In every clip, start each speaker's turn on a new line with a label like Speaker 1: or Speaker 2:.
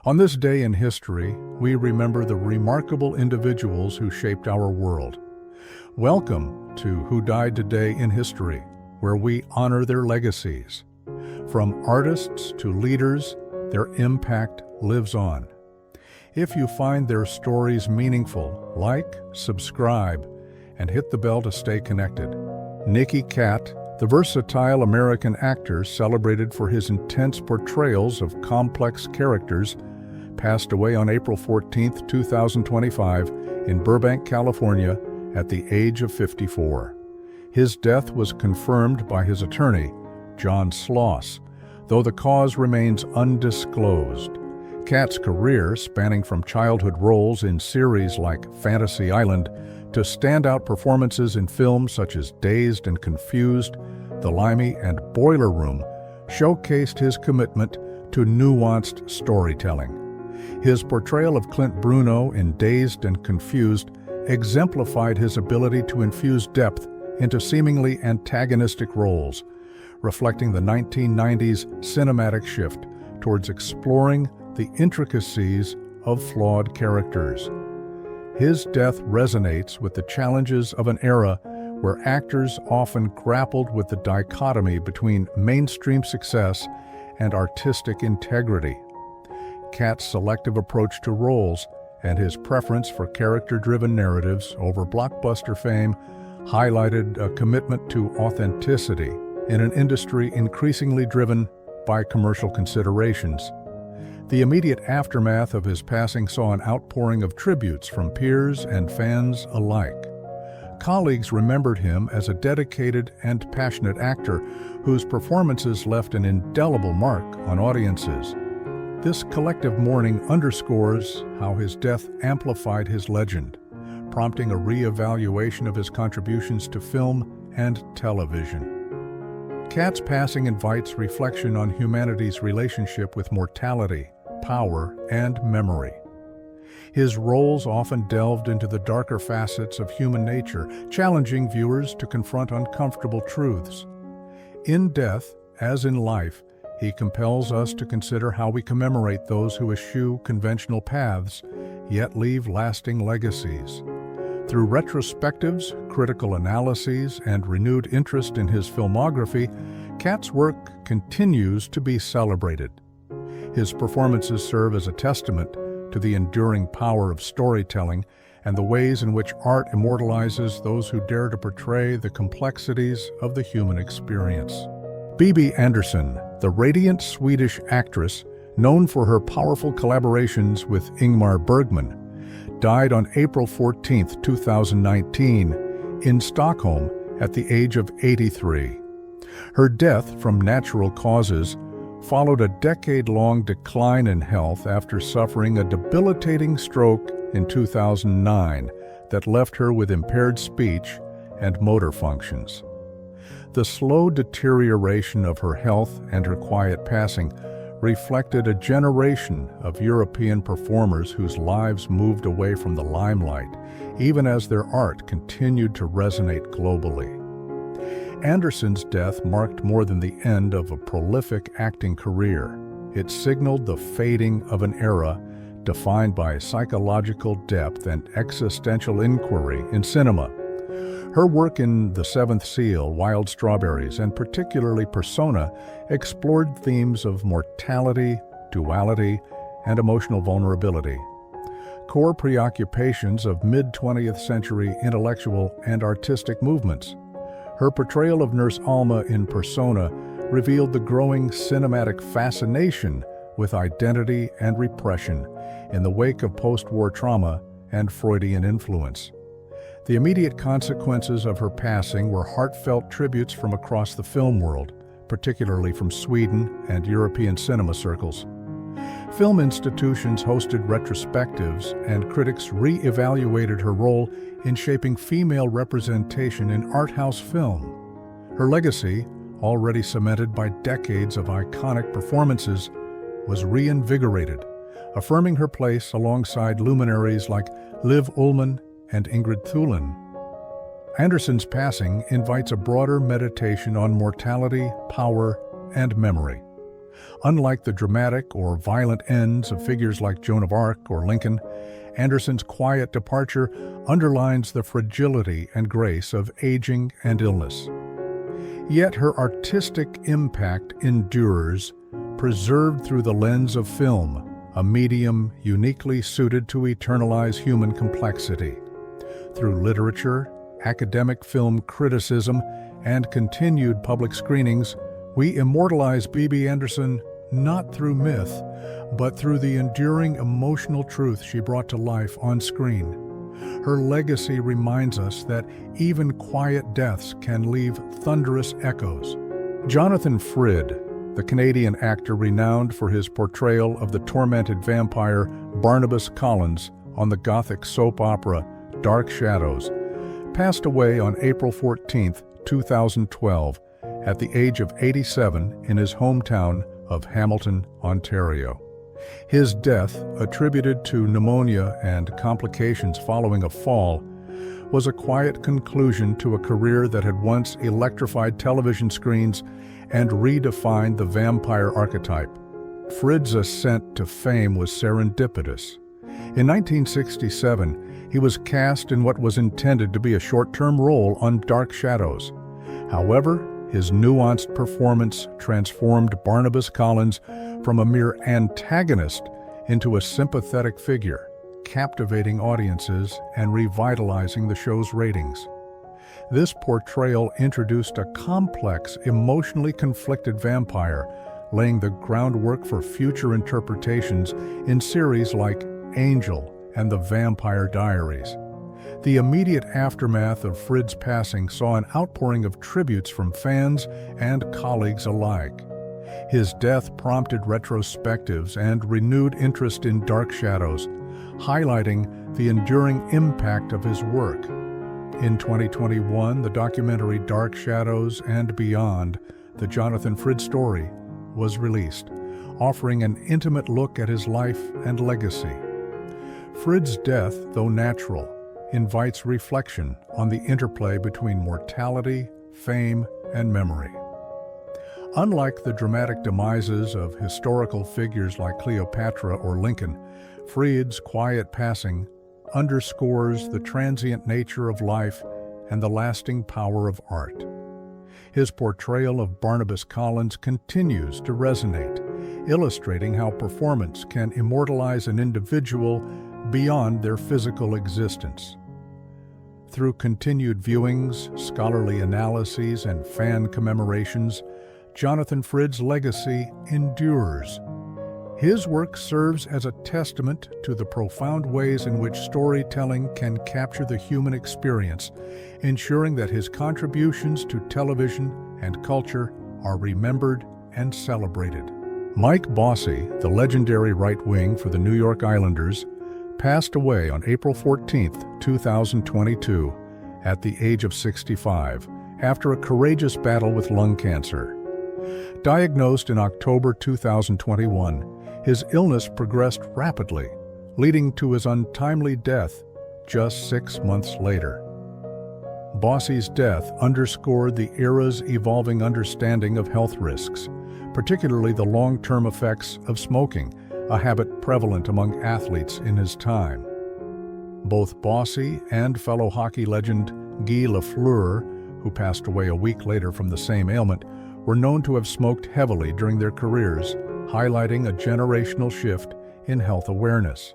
Speaker 1: On this day in history, we remember the remarkable individuals who shaped our world. Welcome to Who Died Today in History, where we honor their legacies. From artists to leaders, their impact lives on. If you find their stories meaningful, like, subscribe, and hit the bell to stay connected. Nicky Katt, the versatile American actor celebrated for his intense portrayals of complex characters, passed away on April 14, 2025, in Burbank, California, at the age of 54. His death was confirmed by his attorney, John Sloss, though the cause remains undisclosed. Katt's career, spanning from childhood roles in series like Fantasy Island to standout performances in films such as Dazed and Confused, The Limey, and Boiler Room, showcased his commitment to nuanced storytelling. His portrayal of Clint Bruno in Dazed and Confused exemplified his ability to infuse depth into seemingly antagonistic roles, reflecting the 1990s cinematic shift towards exploring the intricacies of flawed characters. His death resonates with the challenges of an era where actors often grappled with the dichotomy between mainstream success and artistic integrity. Katt's selective approach to roles and his preference for character-driven narratives over blockbuster fame highlighted a commitment to authenticity in an industry increasingly driven by commercial considerations. The immediate aftermath of his passing saw an outpouring of tributes from peers and fans alike. Colleagues remembered him as a dedicated and passionate actor whose performances left an indelible mark on audiences. This collective mourning underscores how his death amplified his legend, prompting a re-evaluation of his contributions to film and television. Katt's passing invites reflection on humanity's relationship with mortality, power, and memory. His roles often delved into the darker facets of human nature, challenging viewers to confront uncomfortable truths. In death, as in life, he compels us to consider how we commemorate those who eschew conventional paths, yet leave lasting legacies. Through retrospectives, critical analyses, and renewed interest in his filmography, Katt's work continues to be celebrated. His performances serve as a testament to the enduring power of storytelling and the ways in which art immortalizes those who dare to portray the complexities of the human experience. Bibi Andersson, the radiant Swedish actress known for her powerful collaborations with Ingmar Bergman, died on April 14, 2019, in Stockholm at the age of 83. Her death from natural causes followed a decade-long decline in health after suffering a debilitating stroke in 2009 that left her with impaired speech and motor functions. The slow deterioration of her health and her quiet passing reflected a generation of European performers whose lives moved away from the limelight, even as their art continued to resonate globally. Andersson's death marked more than the end of a prolific acting career. It signaled the fading of an era defined by psychological depth and existential inquiry in cinema. Her work in The Seventh Seal, Wild Strawberries, and particularly Persona explored themes of mortality, duality, and emotional vulnerability. Core preoccupations of mid-20th century intellectual and artistic movements. Her portrayal of Nurse Alma in Persona revealed the growing cinematic fascination with identity and repression in the wake of post-war trauma and Freudian influence. The immediate consequences of her passing were heartfelt tributes from across the film world, particularly from Sweden and European cinema circles. Film institutions hosted retrospectives, and critics re-evaluated her role in shaping female representation in art house film. Her legacy, already cemented by decades of iconic performances, was reinvigorated, affirming her place alongside luminaries like Liv Ullmann and Ingrid Thulin. Andersson's passing invites a broader meditation on mortality, power, and memory. Unlike the dramatic or violent ends of figures like Joan of Arc or Lincoln, Andersson's quiet departure underlines the fragility and grace of aging and illness. Yet her artistic impact endures, preserved through the lens of film, a medium uniquely suited to eternalize human complexity. Through literature, academic film criticism, and continued public screenings, we immortalize Bibi Andersson not through myth, but through the enduring emotional truth she brought to life on screen. Her legacy reminds us that even quiet deaths can leave thunderous echoes. Jonathan Frid, the Canadian actor renowned for his portrayal of the tormented vampire Barnabas Collins on the Gothic soap opera Dark Shadows, passed away on April 14, 2012, at the age of 87 in his hometown of Hamilton, Ontario. His death, attributed to pneumonia and complications following a fall, was a quiet conclusion to a career that had once electrified television screens and redefined the vampire archetype. Frid's ascent to fame was serendipitous. In 1967, he was cast in what was intended to be a short-term role on Dark Shadows. However, his nuanced performance transformed Barnabas Collins from a mere antagonist into a sympathetic figure, captivating audiences and revitalizing the show's ratings. This portrayal introduced a complex, emotionally conflicted vampire, laying the groundwork for future interpretations in series like Angel and The Vampire Diaries. The immediate aftermath of Frid's passing saw an outpouring of tributes from fans and colleagues alike. His death prompted retrospectives and renewed interest in Dark Shadows, highlighting the enduring impact of his work. In 2021, the documentary Dark Shadows and Beyond, the Jonathan Frid story, was released, offering an intimate look at his life and legacy. Frid's death, though natural, invites reflection on the interplay between mortality, fame, and memory. Unlike the dramatic demises of historical figures like Cleopatra or Lincoln, Frid's quiet passing underscores the transient nature of life and the lasting power of art. His portrayal of Barnabas Collins continues to resonate, illustrating how performance can immortalize an individual beyond their physical existence. Through continued viewings, scholarly analyses, and fan commemorations, Jonathan Frid's legacy endures. His work serves as a testament to the profound ways in which storytelling can capture the human experience, ensuring that his contributions to television and culture are remembered and celebrated. Mike Bossy, the legendary right wing for the New York Islanders, passed away on April 14, 2022, at the age of 65, after a courageous battle with lung cancer. Diagnosed in October 2021, his illness progressed rapidly, leading to his untimely death just 6 months later. Bossy's death underscored the era's evolving understanding of health risks, particularly the long-term effects of smoking, a habit prevalent among athletes in his time. Both Bossy and fellow hockey legend Guy Lafleur, who passed away a week later from the same ailment, were known to have smoked heavily during their careers, highlighting a generational shift in health awareness.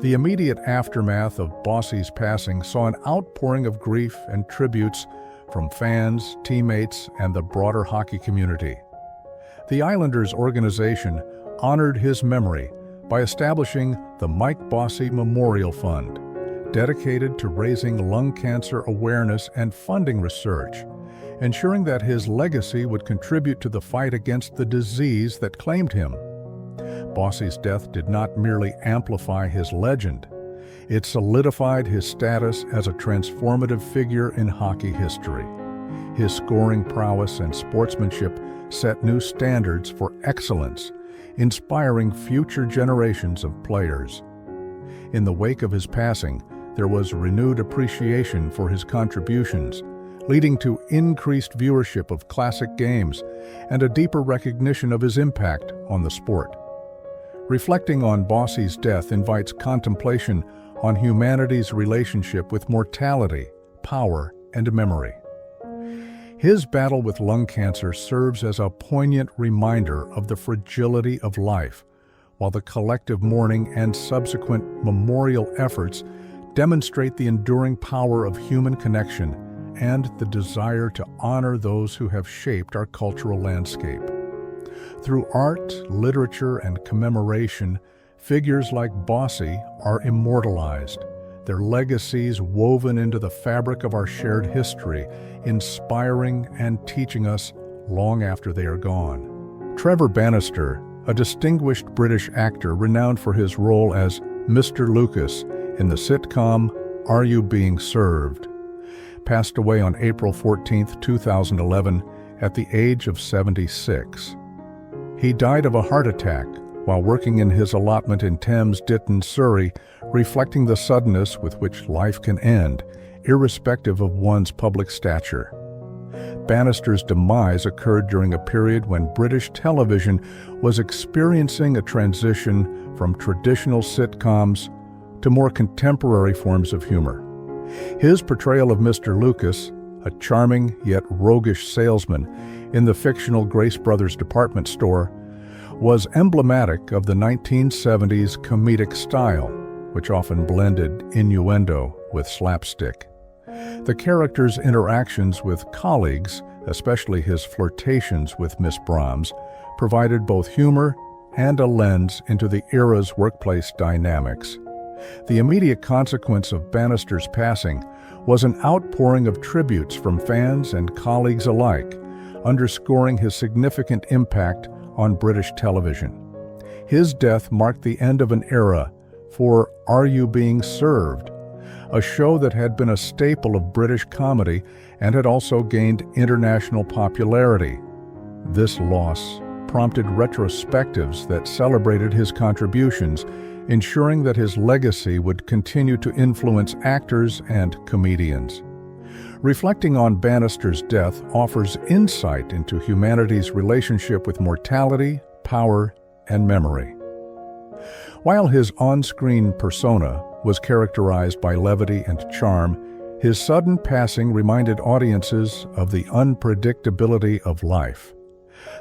Speaker 1: The immediate aftermath of Bossy's passing saw an outpouring of grief and tributes from fans, teammates, and the broader hockey community. The Islanders organization honored his memory by establishing the Mike Bossy Memorial Fund, dedicated to raising lung cancer awareness and funding research, ensuring that his legacy would contribute to the fight against the disease that claimed him. Bossy's death did not merely amplify his legend, it solidified his status as a transformative figure in hockey history. His scoring prowess and sportsmanship set new standards for excellence, inspiring future generations of players. In the wake of his passing, there was renewed appreciation for his contributions, leading to increased viewership of classic games and a deeper recognition of his impact on the sport. Reflecting on Bossy's death invites contemplation on humanity's relationship with mortality, power, and memory. His battle with lung cancer serves as a poignant reminder of the fragility of life, while the collective mourning and subsequent memorial efforts demonstrate the enduring power of human connection and the desire to honor those who have shaped our cultural landscape. Through art, literature, and commemoration, figures like Bossy are immortalized, their legacies woven into the fabric of our shared history, inspiring and teaching us long after they are gone. Trevor Bannister, a distinguished British actor renowned for his role as Mr. Lucas in the sitcom Are You Being Served, passed away on April 14, 2011, at the age of 76. He died of a heart attack while working in his allotment in Thames Ditton, Surrey, reflecting the suddenness with which life can end, irrespective of one's public stature. Bannister's demise occurred during a period when British television was experiencing a transition from traditional sitcoms to more contemporary forms of humor. His portrayal of Mr. Lucas, a charming yet roguish salesman in the fictional Grace Brothers department store, was emblematic of the 1970s comedic style, which often blended innuendo with slapstick. The character's interactions with colleagues, especially his flirtations with Miss Brahms, provided both humor and a lens into the era's workplace dynamics. The immediate consequence of Bannister's passing was an outpouring of tributes from fans and colleagues alike, underscoring his significant impact on British television. His death marked the end of an era for Are You Being Served?, a show that had been a staple of British comedy and had also gained international popularity. This loss prompted retrospectives that celebrated his contributions, ensuring that his legacy would continue to influence actors and comedians. Reflecting on Bannister's death offers insight into humanity's relationship with mortality, power, and memory. While his on-screen persona was characterized by levity and charm, his sudden passing reminded audiences of the unpredictability of life.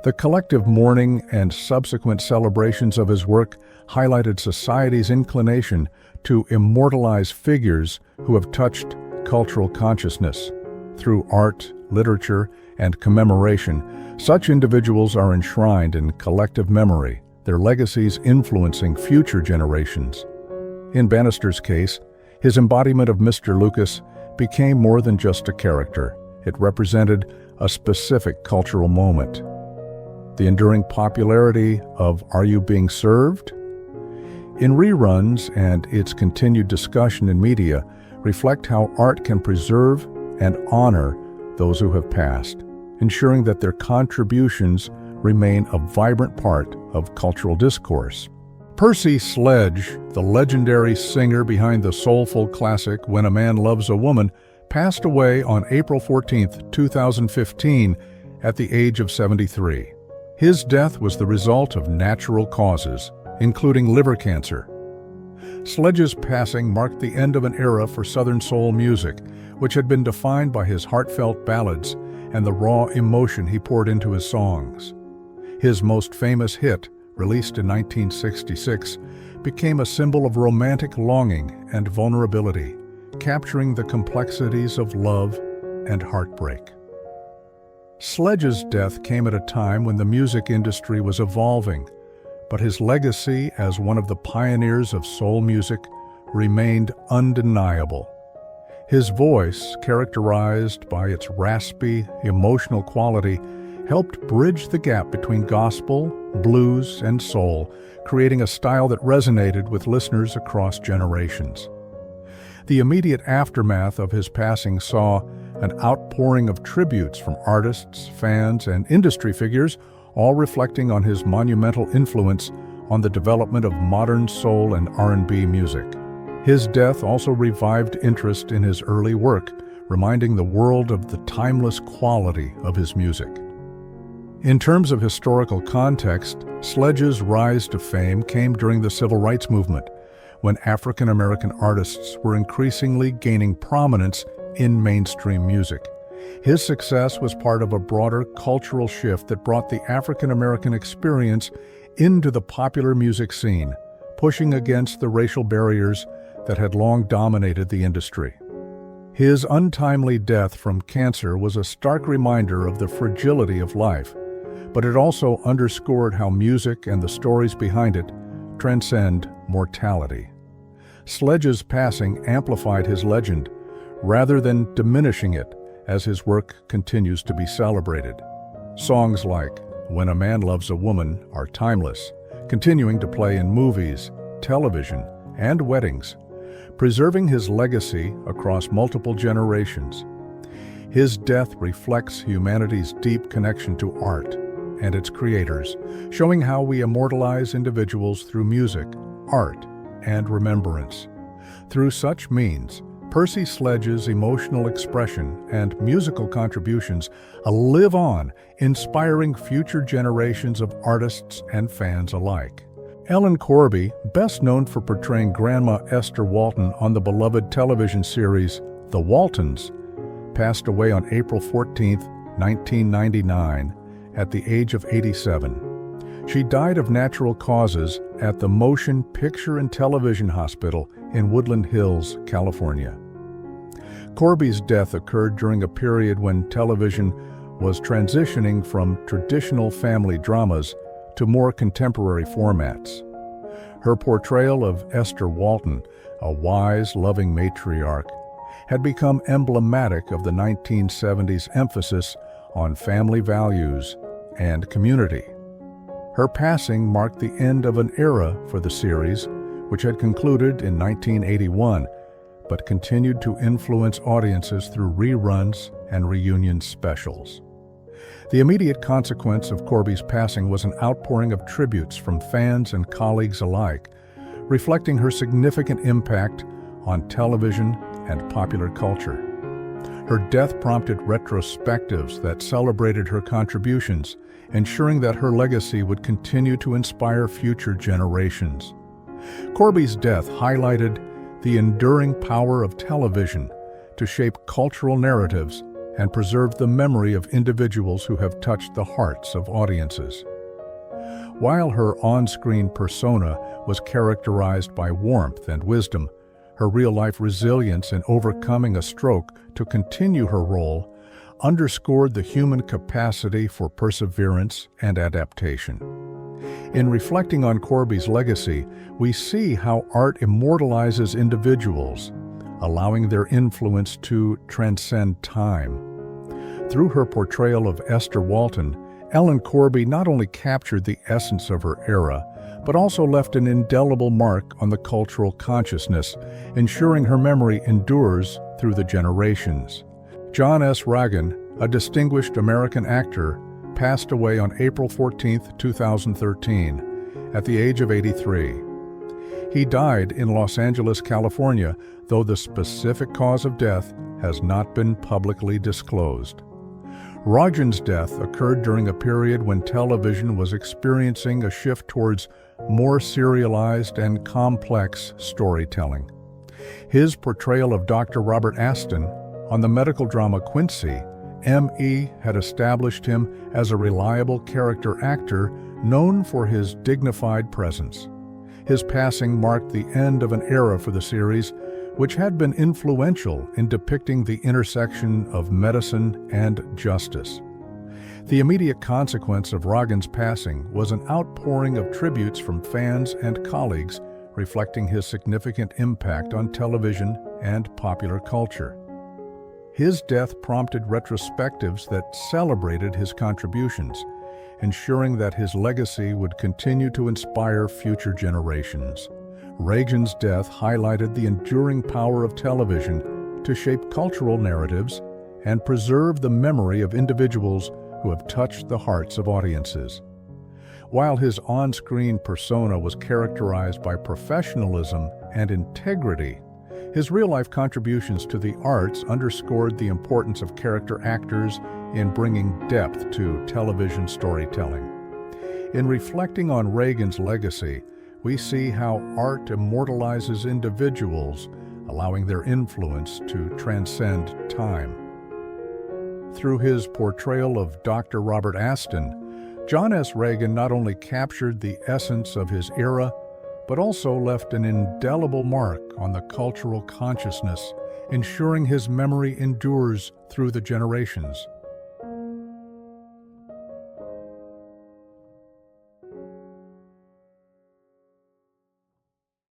Speaker 1: The collective mourning and subsequent celebrations of his work highlighted society's inclination to immortalize figures who have touched cultural consciousness. Through art, literature, and commemoration, such individuals are enshrined in collective memory, their legacies influencing future generations. In Bannister's case, his embodiment of Mr. Lucas became more than just a character. It represented a specific cultural moment. The enduring popularity of Are You Being Served? In reruns and its continued discussion in media reflect how art can preserve and honor those who have passed, ensuring that their contributions remain a vibrant part of cultural discourse. Percy Sledge, the legendary singer behind the soulful classic When a Man Loves a Woman, passed away on April 14, 2015, at the age of 73. His death was the result of natural causes, including liver cancer. Sledge's passing marked the end of an era for Southern soul music, which had been defined by his heartfelt ballads and the raw emotion he poured into his songs. His most famous hit, released in 1966, became a symbol of romantic longing and vulnerability, capturing the complexities of love and heartbreak. Sledge's death came at a time when the music industry was evolving, but his legacy as one of the pioneers of soul music remained undeniable. His voice, characterized by its raspy, emotional quality, helped bridge the gap between gospel, blues, and soul, creating a style that resonated with listeners across generations. The immediate aftermath of his passing saw an outpouring of tributes from artists, fans, and industry figures, all reflecting on his monumental influence on the development of modern soul and R&B music. His death also revived interest in his early work, reminding the world of the timeless quality of his music. In terms of historical context, Sledge's rise to fame came during the Civil Rights Movement, when African American artists were increasingly gaining prominence in mainstream music. His success was part of a broader cultural shift that brought the African American experience into the popular music scene, pushing against the racial barriers that had long dominated the industry. His untimely death from cancer was a stark reminder of the fragility of life, but it also underscored how music and the stories behind it transcend mortality. Sledge's passing amplified his legend, rather than diminishing it, as his work continues to be celebrated. Songs like "When a Man Loves a Woman" are timeless, continuing to play in movies, television, and weddings, preserving his legacy across multiple generations. His death reflects humanity's deep connection to art and its creators, showing how we immortalize individuals through music, art, and remembrance. Through such means, Percy Sledge's emotional expression and musical contributions live on, inspiring future generations of artists and fans alike. Ellen Corby, best known for portraying Grandma Esther Walton on the beloved television series The Waltons, passed away on April 14, 1999, at the age of 87. She died of natural causes at the Motion Picture and Television Hospital in Woodland Hills, California. Corby's death occurred during a period when television was transitioning from traditional family dramas to more contemporary formats. Her portrayal of Esther Walton, a wise, loving matriarch, had become emblematic of the 1970s emphasis on family values and community. Her passing marked the end of an era for the series, which had concluded in 1981, but continued to influence audiences through reruns and reunion specials. The immediate consequence of Corby's passing was an outpouring of tributes from fans and colleagues alike, reflecting her significant impact on television and popular culture. Her death prompted retrospectives that celebrated her contributions, ensuring that her legacy would continue to inspire future generations. Corby's death highlighted the enduring power of television to shape cultural narratives and preserve the memory of individuals who have touched the hearts of audiences. While her on-screen persona was characterized by warmth and wisdom, her real-life resilience in overcoming a stroke to continue her role underscored the human capacity for perseverance and adaptation. In reflecting on Corby's legacy, we see how art immortalizes individuals, allowing their influence to transcend time. Through her portrayal of Esther Walton, Ellen Corby not only captured the essence of her era, but also left an indelible mark on the cultural consciousness, ensuring her memory endures through the generations. John S. Ragan, a distinguished American actor, passed away on April 14, 2013, at the age of 83. He died in Los Angeles, California, though the specific cause of death has not been publicly disclosed. Ragan's death occurred during a period when television was experiencing a shift towards more serialized and complex storytelling. His portrayal of Dr. Robert Aston on the medical drama Quincy, M.E. had established him as a reliable character actor known for his dignified presence. His passing marked the end of an era for the series, which had been influential in depicting the intersection of medicine and justice. The immediate consequence of Ragan's passing was an outpouring of tributes from fans and colleagues, reflecting his significant impact on television and popular culture. His death prompted retrospectives that celebrated his contributions, ensuring that his legacy would continue to inspire future generations. Ragan's death highlighted the enduring power of television to shape cultural narratives and preserve the memory of individuals who have touched the hearts of audiences. While his on-screen persona was characterized by professionalism and integrity, His real-life contributions to the arts underscored the importance of character actors in bringing depth to television storytelling. In reflecting on Reagan's legacy, we see how art immortalizes individuals, allowing their influence to transcend time. Through his portrayal of Dr. Robert Aston, John S. Reagan not only captured the essence of his era, but also left an indelible mark on the cultural consciousness, ensuring his memory endures through the generations.